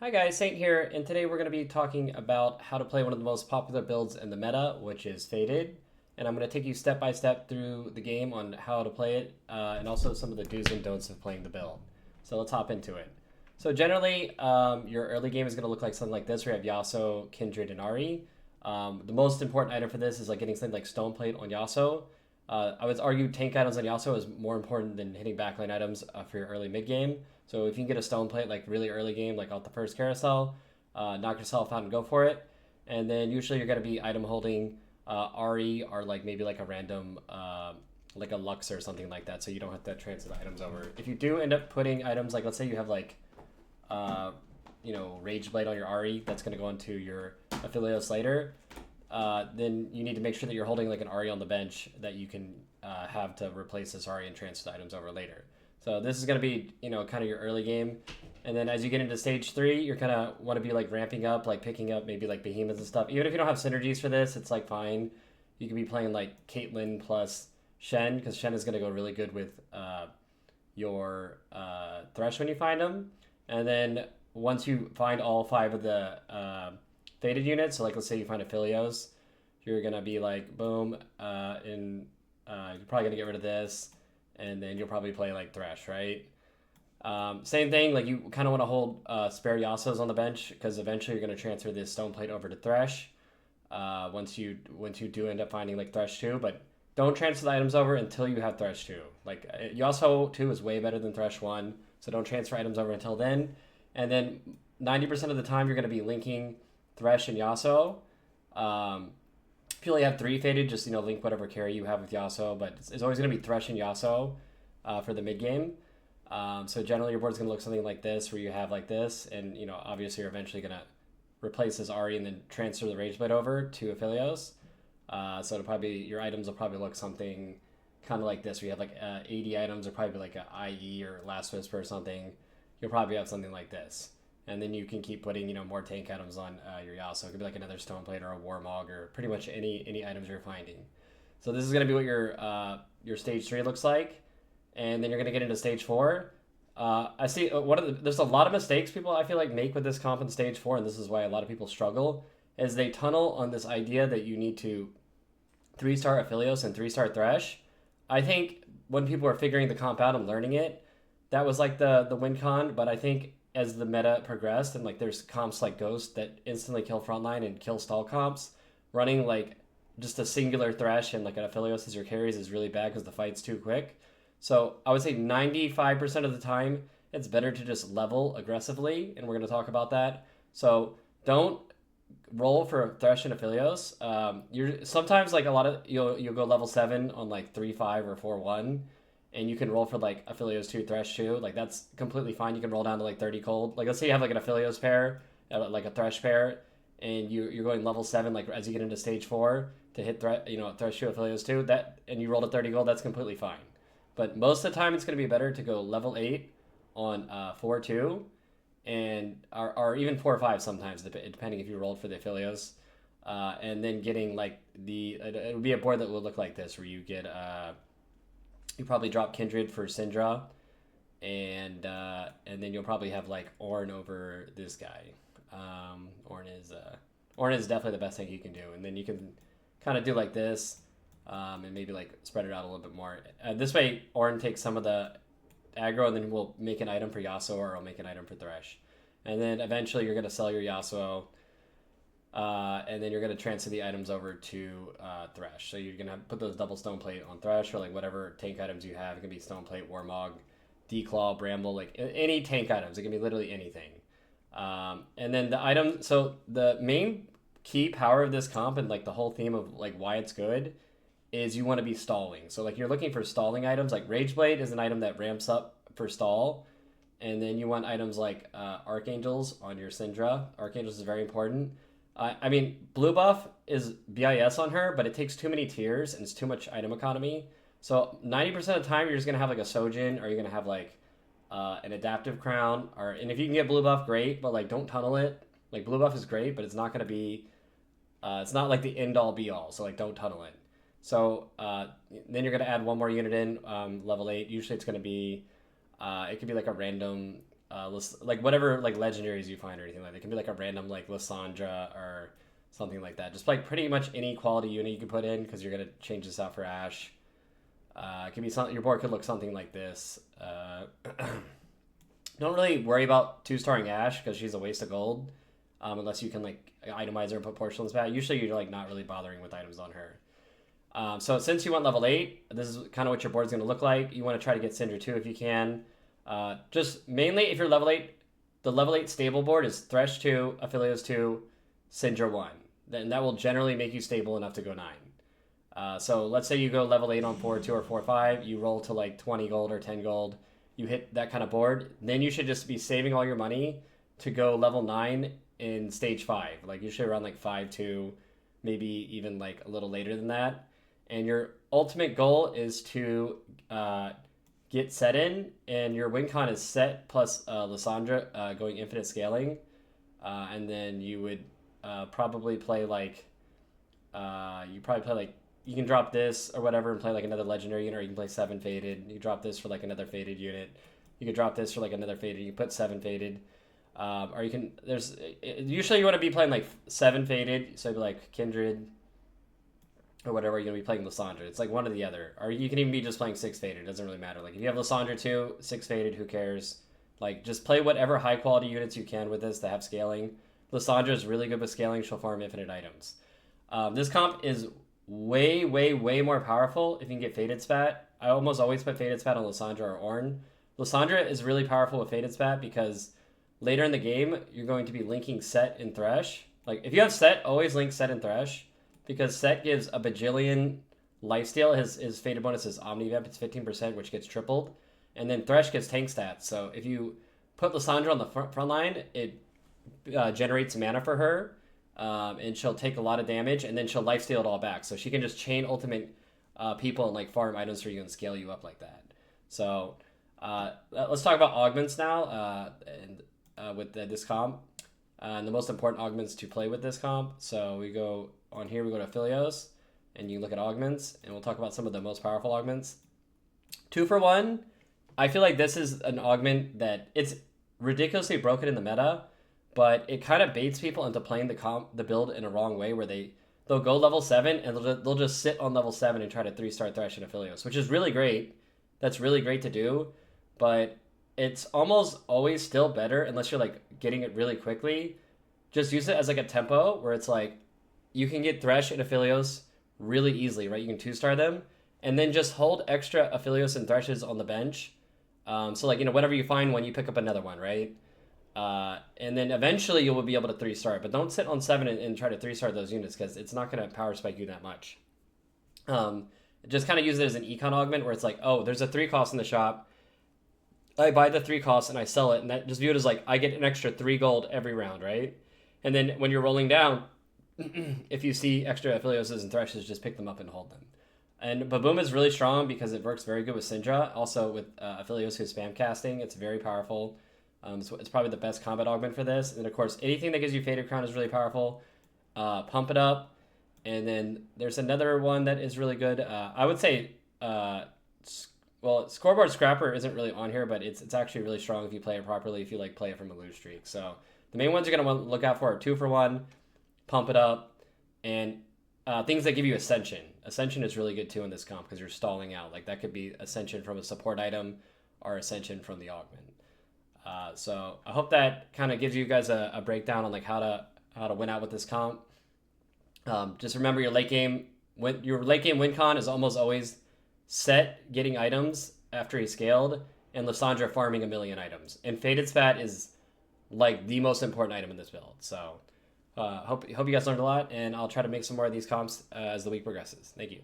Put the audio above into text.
Hi guys, Saint here, and today we're going to be talking about how to play one of the most popular builds in the meta, which is Faded. And I'm going to take you step by step through the game on how to play it, and also some of the do's and don'ts of playing the build. So let's hop into it. So generally, your early game is going to look like something like this, where you have Yasuo, Kindred, and Ari. The most important item for this is like getting something like Stone Plate on Yasuo. I would argue tank items on Yasuo is more important than hitting backline items for your early mid game. So if you can get a stone plate like really early game, like out the first carousel, knock yourself out and go for it. And then usually you're gonna be item holding Ari or like maybe like a random like a Lux or something like that, so you don't have to transfer the items over. If you do end up putting items like let's say you have like uh, Rage Blade on your Ari, that's gonna go into your Aphelios later. Then you need to make sure that you're holding like an Ari on the bench that you can have to replace this Ari and transfer the items over later. So this is going to be, kind of your early game. And then as you get into stage 3, you're kind of want to be like ramping up, like picking up maybe like behemoths and stuff. Even if you don't have synergies for this, it's like fine. You could be playing like Caitlyn plus Shen, because Shen is going to go really good with your Thresh when you find them. And then once you find all 5 of the faded units, so like let's say you find Aphelios, you're going to be like, boom, you're probably going to get rid of this, and then you'll probably play like Thresh, right? Same thing, like you kind of want to hold spare Yasuos on the bench because eventually you're going to transfer this Stone Plate over to Thresh once you do end up finding like Thresh 2, but don't transfer the items over until you have Thresh 2. Like Yasuo 2 is way better than Thresh 1, so don't transfer items over until then. And then 90% of the time you're going to be linking Thresh and Yasuo. If you only have 3 faded, just link whatever carry you have with Yasuo, but it's always going to be Thresh and Yasuo for the mid game. So generally your board's going to look something like this, where you have like this, and obviously you're eventually going to replace this Ari and then transfer the Rage Blade over to Aphelios. So your items will probably look something kind of like this, where you have like 80 items, or probably like a IE or Last Whisper or something. You'll probably have something like this. And then you can keep putting, more tank items on your Yasuo. It could be like another Stone Plate or a Warmog or pretty much any items you're finding. So this is going to be what your stage 3 looks like, and then you're going to get into stage 4. I see there's a lot of mistakes people I feel like make with this comp in stage 4, and this is why a lot of people struggle, is they tunnel on this idea that you need to 3-star Aphelios and 3-star Thresh. I think when people are figuring the comp out and learning it, that was like the win con, but I think as the meta progressed and like there's comps like Ghost that instantly kill frontline and kill stall comps, running like just a singular Thresh and like an Aphelios as your carries is really bad because the fight's too quick. So I would say 95% of the time it's better to just level aggressively, and we're going to talk about that. So don't roll for Thresh and Aphelios. You're sometimes like a lot of you'll go level 7 on like 3-5 or 4-1, and you can roll for like Aphelios 2, Thresh 2. Like that's completely fine. You can roll down to like 30 cold. Like let's say you have like an Aphelios pair, like a Thresh pair, and you're going level 7 like as you get into stage 4 to hit Thresh 2, Aphelios 2. And you roll to 30 gold. That's completely fine. But most of the time, it's going to be better to go level 8 on 4-2, and or even 4-5 sometimes, depending if you rolled for the Aphelios. And then getting like it would be a board that would look like this, where you get you probably drop Kindred for Syndra, and then you'll probably have like Ornn over this guy. Ornn is definitely the best thing you can do, and then you can kind of do like this, and maybe like spread it out a little bit more. This way, Ornn takes some of the aggro, and then we'll make an item for Yasuo, or I'll make an item for Thresh. And then eventually you're going to sell your Yasuo, and then you're going to transfer the items over to Thresh. So you're going to put those double Stone Plate on Thresh, or like whatever tank items you have. It can be Stone Plate, Warmog, Declaw, Bramble, like any tank items. It can be literally anything. And then so the main key power of this comp, and like the whole theme of like why it's good, is you want to be stalling. So like you're looking for stalling items. Like Rage Blade is an item that ramps up for stall, and then you want items like Archangels on your Syndra. Archangels is very important. I mean, blue buff is BIS on her, but it takes too many tiers and it's too much item economy. So 90% of the time, you're just gonna have like a Sojin, or you're gonna have like an adaptive crown, and if you can get blue buff, great, but like don't tunnel it. Like blue buff is great, but it's not gonna be. It's not like the end all be all. So like don't tunnel it. So then you're gonna add one more unit in level 8. Usually it's gonna be it could be like a random like whatever like legendaries you find or anything like that. It can be like a random like Lissandra or something like that. Just like pretty much any quality unit you can put in because you're gonna change this out for Ashe. It can be something. Your board could look something like this. Don't really worry about 2-starring Ashe because she's a waste of gold, unless you can like itemize her and put porcelains back. Usually you're like not really bothering with items on her. So since you went level 8, this is kind of what your board's going to look like. You want to try to get Syndra 2 if you can. Just mainly if you're level 8, the level 8 stable board is Thresh 2, Aphelios 2, Syndra 1. Then that will generally make you stable enough to go 9. So let's say you go level 8 on 4-2 or 4-5, you roll to like 20 gold or 10 gold, you hit that kind of board, then you should just be saving all your money to go level 9 in stage 5. Like usually around like 5-2, maybe even like a little later than that. And your ultimate goal is to get set in, and your win con is set plus Lissandra going infinite scaling. And then you would probably play like, you can drop this or whatever and play like another legendary unit, or you can play 7 faded. You drop this for like another faded unit. You could drop this for like another faded. You put 7 faded. Or you can, usually you want to be playing like 7 faded, so it'd be like Kindred or whatever, you're going to be playing Lissandra. It's like one or the other. Or you can even be just playing 6 faded. It doesn't really matter. Like if you have Lissandra 2, 6 faded, who cares? Like just play whatever high quality units you can with this that have scaling. Lissandra is really good with scaling. She'll farm infinite items. This comp is way, way, way more powerful if you can get Faded Spat. I almost always put Faded Spat on Lissandra or Ornn. Lissandra is really powerful with Faded Spat because later in the game, you're going to be linking Set and Thresh. Like if you have Set, always link Set and Thresh, because Set gives a bajillion lifesteal. His Faded bonus is Omnivamp. It's 15%, which gets tripled. And then Thresh gets tank stats. So if you put Lissandra on the front line, it generates mana for her. And she'll take a lot of damage, and then she'll lifesteal it all back. So she can just chain ultimate people and like farm items for you and scale you up like that. So let's talk about augments now with this comp. And the most important augments to play with this comp. So we go on here, we go to Aphelios, and you look at augments, and we'll talk about some of the most powerful augments. 2 for 1. I feel like this is an augment that it's ridiculously broken in the meta, but it kind of baits people into playing the build in a wrong way, where they'll go level 7 and they'll just sit on level 7 and try to 3-star Thresh and Aphelios, which is really great. That's really great to do, but it's almost always still better, unless you're like getting it really quickly. Just use it as like a tempo where it's like you can get Thresh and Aphelios really easily, right? You can 2-star them, and then just hold extra Aphelios and Threshes on the bench. So like, whenever you find one, you pick up another one, right? And then eventually you will be able to 3-star it, but don't sit on 7 and try to 3-star those units, because it's not going to power spike you that much. Just kind of use it as an econ augment where it's like, oh, there's a 3 cost in the shop. I buy the 3 cost and I sell it, and that just view it as like I get an extra 3 gold every round, right? And then when you're rolling down, if you see extra Aphelioses and Threshes, just pick them up and hold them. And Baboom is really strong because it works very good with Syndra. Also with Aphelios who's spam casting, it's very powerful. So it's probably the best combat augment for this. And of course, anything that gives you Faded Crown is really powerful. Pump It Up. And then there's another one that is really good. I would say, Scoreboard Scrapper isn't really on here, but it's actually really strong if you play it properly, if you like play it from a lose streak. So the main ones you're going to want to look out for are 2 for 1, Pump It Up, and things that give you Ascension. Ascension is really good too in this comp because you're stalling out. Like that could be Ascension from a support item or Ascension from the augment. So I hope that kind of gives you guys a breakdown on like how to win out with this comp. Just remember your late game win con is almost always Set getting items after he's scaled, and Lissandra farming 1,000,000 items. And Faded Spat is like the most important item in this build. So hope you guys learned a lot, and I'll try to make some more of these comps as the week progresses. Thank you.